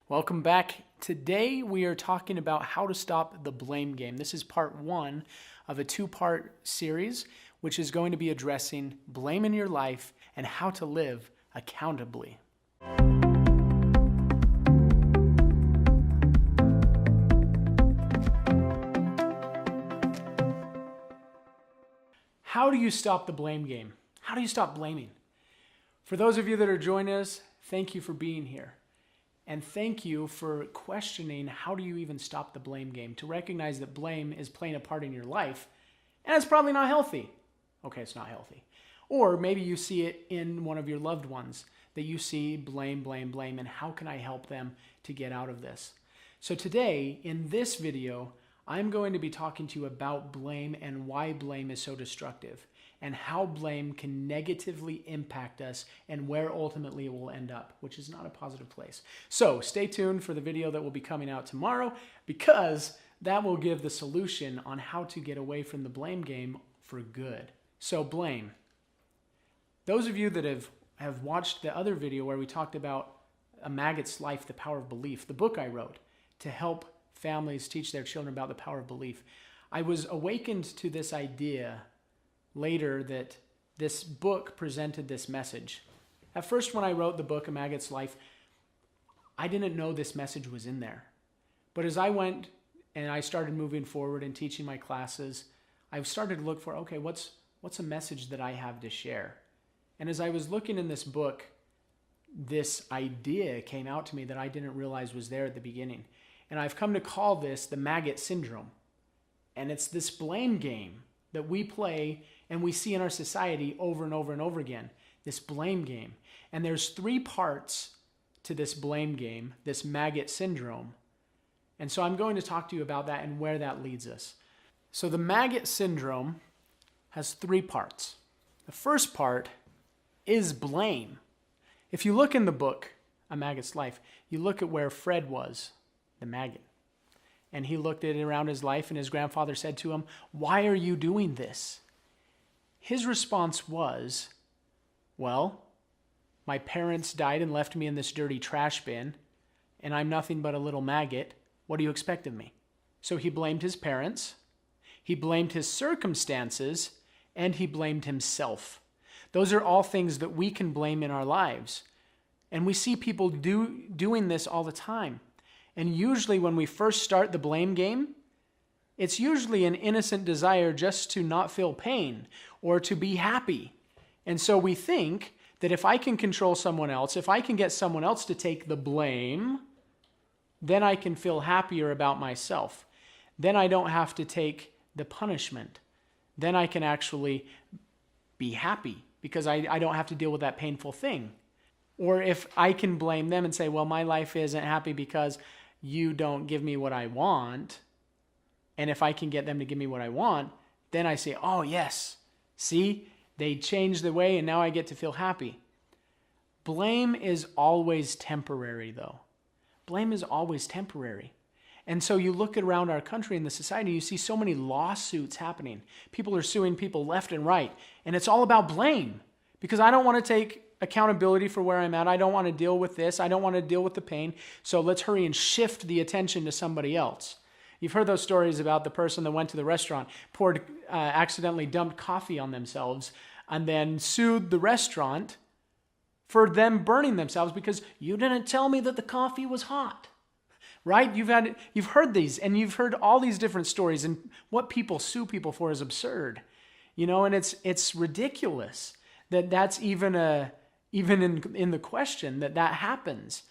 Welcome back. Today we are talking about how to stop the blame game. This is part one of a two-part series, which is going to be addressing blame in your life and how to live accountably. How do you stop the blame game? How do you stop blaming? For those of you that are joining us, thank you for being here. And thank you for questioning how do you even stop the blame game, to recognize that blame is playing a part in your life and it's probably not healthy. Okay, it's not healthy. Or maybe you see it in one of your loved ones, that you see blame, and how can I help them to get out of this? So today, in this video, I'm going to be talking to you about blame and why blame is so destructive, and how blame can negatively impact us and where ultimately it will end up, which is not a positive place. So stay tuned for the video that will be coming out tomorrow, because that will give the solution on how to get away from the blame game for good. So blame. Those of you that have watched the other video where we talked about A Maggot's Life, The Power of Belief, the book I wrote to help families teach their children about the power of belief, I was awakened to this idea later that this book presented this message. At first, when I wrote the book, A Maggot's Life, I didn't know this message was in there. But as I went and I started moving forward and teaching my classes, I started to look for, okay, what's a message that I have to share? And as I was looking in this book, this idea came out to me that I didn't realize was there at the beginning. And I've come to call this the Maggot Syndrome. And it's this blame game that we play and we see in our society over and over and over again, this blame game. And there's three parts to this blame game, this Maggot Syndrome. And so I'm going to talk to you about that and where that leads us. So the Maggot Syndrome has three parts. The first part is blame. If you look in the book, A Maggot's Life, you look at where Fred was, the maggot. And he looked at it around his life, and his grandfather said to him, "Why are you doing this?" His response was, "Well, my parents died and left me in this dirty trash bin, and I'm nothing but a little maggot. What do you expect of me?" So he blamed his parents, he blamed his circumstances, and he blamed himself. Those are all things that we can blame in our lives. And we see people doing this all the time. And usually when we first start the blame game, it's usually an innocent desire just to not feel pain or to be happy. And so we think that if I can control someone else, if I can get someone else to take the blame, then I can feel happier about myself. Then I don't have to take the punishment. Then I can actually be happy because I don't have to deal with that painful thing. Or if I can blame them and say, well, my life isn't happy because you don't give me what I want, and if I can get them to give me what I want, then I say, oh yes, see, they changed the way and now I get to feel happy. Blame is always temporary though. Blame is always temporary. And so you look around our country and the society, you see so many lawsuits happening. People are suing people left and right, and it's all about blame, because I don't want to take accountability for where I'm at. I don't want to deal with this. I don't want to deal with the pain. So let's hurry and shift the attention to somebody else. You've heard those stories about the person that went to the restaurant, accidentally dumped coffee on themselves, and then sued the restaurant for them burning themselves because you didn't tell me that the coffee was hot. Right? You've heard these, and you've heard all these different stories, and what people sue people for is absurd. You know, and it's ridiculous that that's even in the question that happens,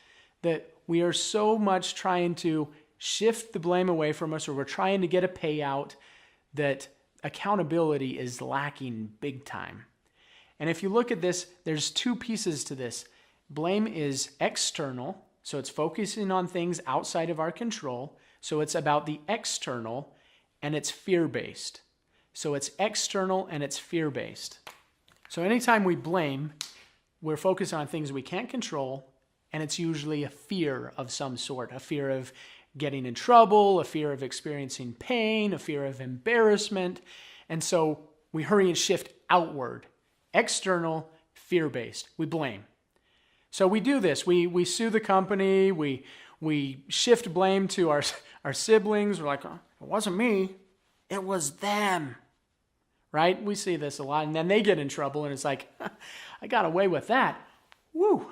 that we are so much trying to shift the blame away from us, or we're trying to get a payout, that accountability is lacking big time. And if you look at this, there's two pieces to this. Blame is external, so it's focusing on things outside of our control. So it's about the external, and it's fear-based. So it's external and it's fear-based. So anytime we blame, we're focused on things we can't control, and it's usually a fear of some sort, a fear of getting in trouble, a fear of experiencing pain, a fear of embarrassment. And so we hurry and shift outward. External, fear-based. We blame. So we do this. We sue the company. We we shift blame to our siblings. We're like, oh, it wasn't me, it was them, right? We see this a lot, and then they get in trouble, and it's like, I got away with that. Woo,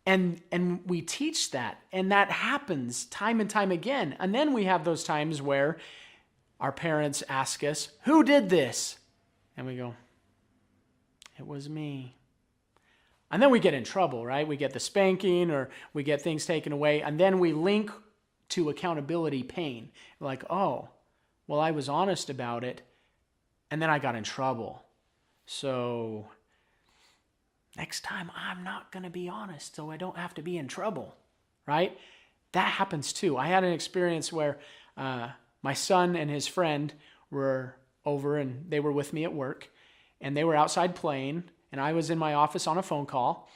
and we teach that, and that happens time and time again. And then we have those times where our parents ask us, who did this? And we go, it was me. And then we get in trouble, right? We get the spanking or we get things taken away. And then we link to accountability pain. Like, oh, well, I was honest about it and then I got in trouble. So next time I'm not going to be honest so I don't have to be in trouble, right? That happens too. I had an experience where my son and his friend were over and they were with me at work and they were outside playing. And I was in my office on a phone call.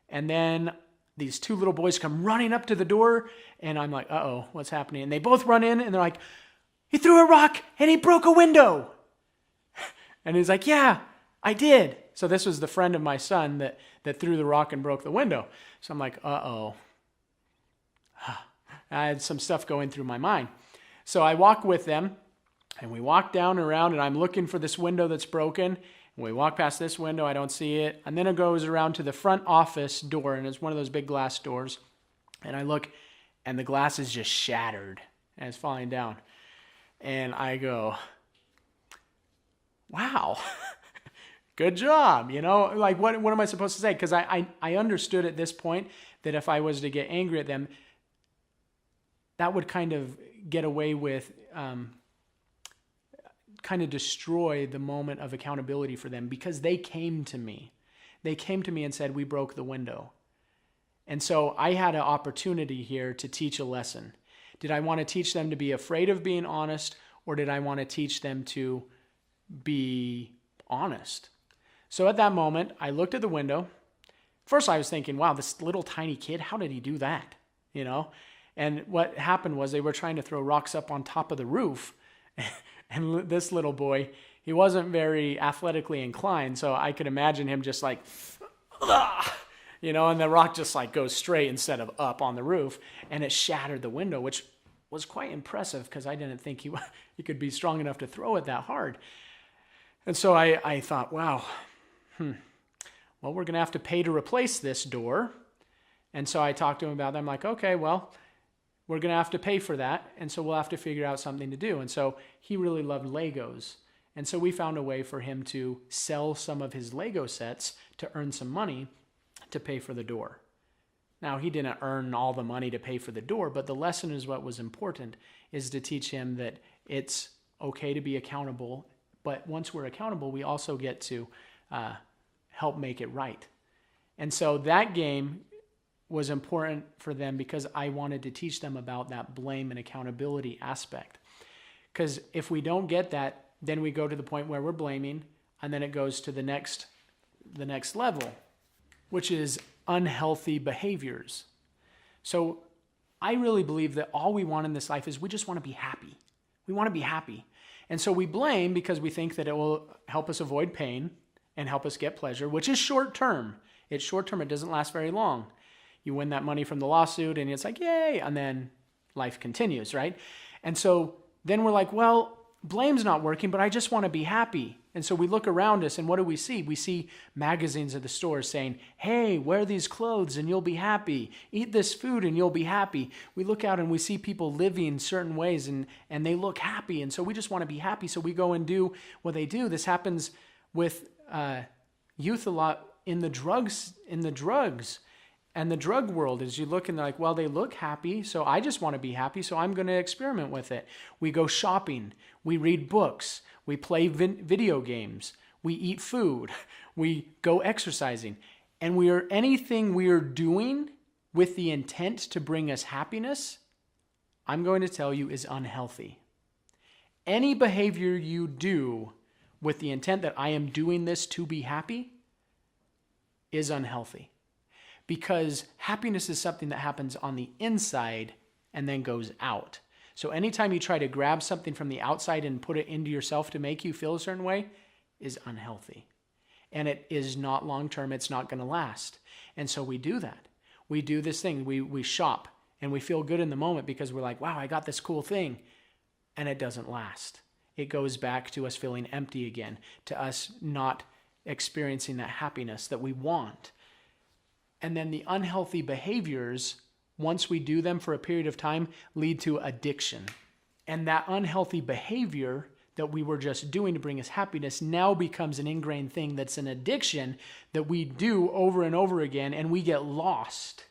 And then these two little boys come running up to the door. And I'm like, uh-oh, what's happening? And they both run in and they're like, he threw a rock and he broke a window. And he's like, yeah, I did. So this was the friend of my son that threw the rock and broke the window. So I'm like, uh-oh. I had some stuff going through my mind. So I walk with them and we walk down around and I'm looking for this window that's broken. We walk past this window, I don't see it. And then it goes around to the front office door, and it's one of those big glass doors. And I look, and the glass is just shattered, and it's falling down. And I go, wow, good job. Like what am I supposed to say? Because I understood at this point that if I was to get angry at them, that would kind of get away with kind of destroy the moment of accountability for them because they came to me. They came to me and said, we broke the window. And so I had an opportunity here to teach a lesson. Did I want to teach them to be afraid of being honest, or did I want to teach them to be honest? So at that moment, I looked at the window. First, I was thinking, wow, this little tiny kid, how did he do that? And what happened was they were trying to throw rocks up on top of the roof. And this little boy, he wasn't very athletically inclined, so I could imagine him just like, and the rock just like goes straight instead of up on the roof, and it shattered the window, which was quite impressive because I didn't think he could be strong enough to throw it that hard. And so I thought, wow, well, we're going to have to pay to replace this door. And so I talked to him about that. I'm like, okay, well, we're going to have to pay for that, and so we'll have to figure out something to do. And so he really loved Legos. And so we found a way for him to sell some of his Lego sets to earn some money to pay for the door. Now, he didn't earn all the money to pay for the door, but the lesson is what was important, is to teach him that it's okay to be accountable, but once we're accountable, we also get to help make it right. And so that game was important for them because I wanted to teach them about that blame and accountability aspect. Because if we don't get that, then we go to the point where we're blaming, and then it goes to the next level, which is unhealthy behaviors. So I really believe that all we want in this life is we just want to be happy. We want to be happy. And so we blame because we think that it will help us avoid pain and help us get pleasure, which is short term. It's short term. It doesn't last very long. You win that money from the lawsuit and it's like, yay, and then life continues, right? And so then we're like, well, blame's not working, but I just want to be happy. And so we look around us and what do we see? We see magazines at the stores saying, hey, wear these clothes and you'll be happy. Eat this food and you'll be happy. We look out and we see people living certain ways and they look happy. And so we just want to be happy. So we go and do what they do. This happens with youth a lot in the drugs. And the drug world is you look and they're like, well, they look happy, so I just want to be happy, so I'm going to experiment with it. We go shopping. We read books. We play video games. We eat food. We go exercising. And anything we are doing with the intent to bring us happiness, I'm going to tell you is unhealthy. Any behavior you do with the intent that I am doing this to be happy is unhealthy. Because happiness is something that happens on the inside and then goes out. So anytime you try to grab something from the outside and put it into yourself to make you feel a certain way is unhealthy. And it is not long-term. It's not going to last. And so we do that. We do this thing. We shop and we feel good in the moment because we're like, wow, I got this cool thing. And it doesn't last. It goes back to us feeling empty again, to us not experiencing that happiness that we want. And then the unhealthy behaviors, once we do them for a period of time, lead to addiction. And that unhealthy behavior that we were just doing to bring us happiness now becomes an ingrained thing that's an addiction that we do over and over again, and we get lost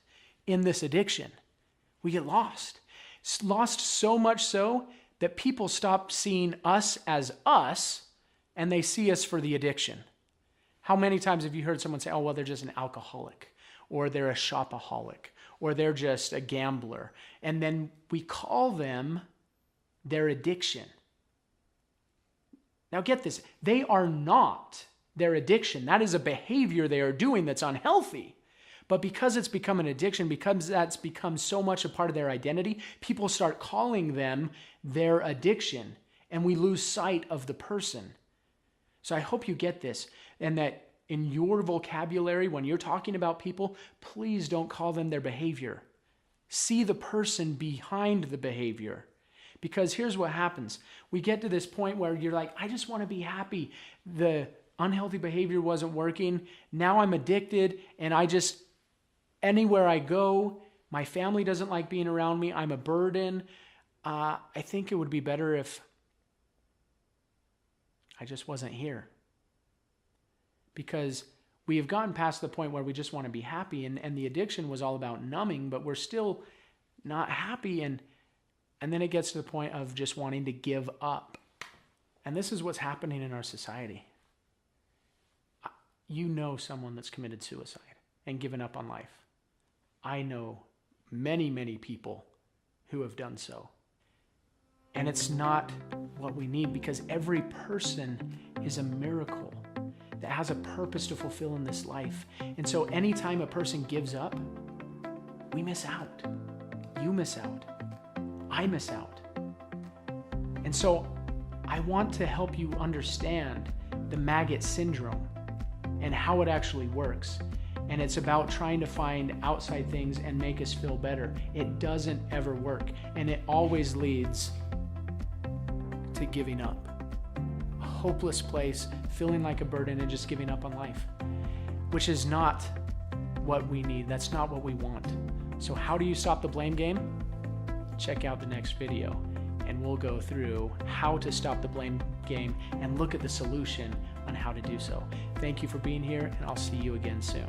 in this addiction. We get lost. It's lost so much so that people stop seeing us as us, and they see us for the addiction. How many times have you heard someone say, oh, well, they're just an alcoholic, or they're a shopaholic, or they're just a gambler, and then we call them their addiction. Now get this, they are not their addiction. That is a behavior they are doing that's unhealthy. But because it's become an addiction, because that's become so much a part of their identity, people start calling them their addiction, and we lose sight of the person. So I hope you get this, and that in your vocabulary, when you're talking about people, please don't call them their behavior. See the person behind the behavior. Because here's what happens. We get to this point where you're like, I just want to be happy. The unhealthy behavior wasn't working. Now I'm addicted, and anywhere I go, my family doesn't like being around me. I'm a burden. I think it would be better if I just wasn't here. Because we have gotten past the point where we just want to be happy, and the addiction was all about numbing, but we're still not happy, and then it gets to the point of just wanting to give up. And this is what's happening in our society. You know someone that's committed suicide and given up on life. I know many, many people who have done so. And it's not what we need, because every person is a miracle that has a purpose to fulfill in this life. And so anytime a person gives up, we miss out. You miss out. I miss out. And so I want to help you understand the Maggot Syndrome and how it actually works. And it's about trying to find outside things and make us feel better. It doesn't ever work. And it always leads to giving up. A hopeless place, feeling like a burden, and just giving up on life, which is not what we need. That's not what we want. So how do you stop the blame game? Check out the next video, and we'll go through how to stop the blame game and look at the solution on how to do so. Thank you for being here, and I'll see you again soon.